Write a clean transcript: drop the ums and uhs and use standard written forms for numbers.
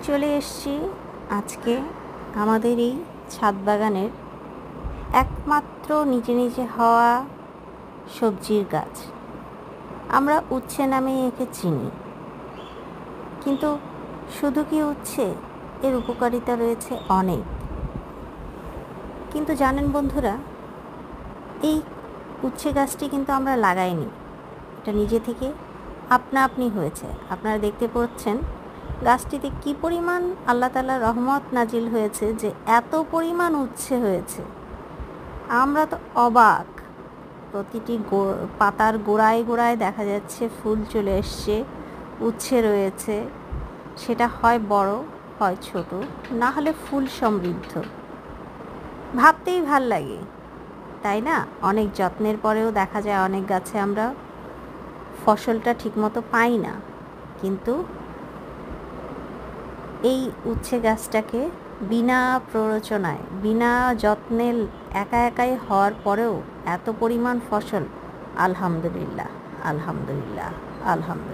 চলে এসেছি আজকে আমাদের এই ছাদ বাগানের একমাত্র নিচে নিচে হওয়া সবজির গাছ। আমরা উচ্ছে নামে একে চিনি, কিন্তু শুধু কি উচ্ছে, এর উপকারিতা রয়েছে অনেক। কিন্তু জানেন বন্ধুরা, এই উচ্ছে গাছটি কিন্তু আমরা লাগাইনি, এটা নিজে থেকে আপনা আপনি হয়েছে। আপনারা দেখতে পাচ্ছেন গাছটিতে কি পরিমাণ আল্লাহ তাআলার রহমত নাজিল হয়েছে যে এত পরিমাণ উচ্ছে হয়েছে। আমরা তো অবাক, প্রতিটি পাতার গোড়ায় গোড়ায় দেখা যাচ্ছে ফুল চলে এসছে, উচ্ছে রয়েছে। সেটা হয় বড়, হয় ছোট, না হলে ফুল সমৃদ্ধ। ভাবতেই ভাল লাগে, তাই না? অনেক যত্নের পরেও দেখা যায় অনেক গাছে আমরা ফসলটা ঠিকমতো পাই না, কিন্তু এই উচ্ছে গাছটাকে বিনা প্ররোচনায়, বিনা যত্নে একা একাই হওয়ার পরেও এত পরিমাণ ফসল, আলহামদুলিল্লাহ, আলহামদুলিল্লাহ, আলহামদুলিল্লাহ।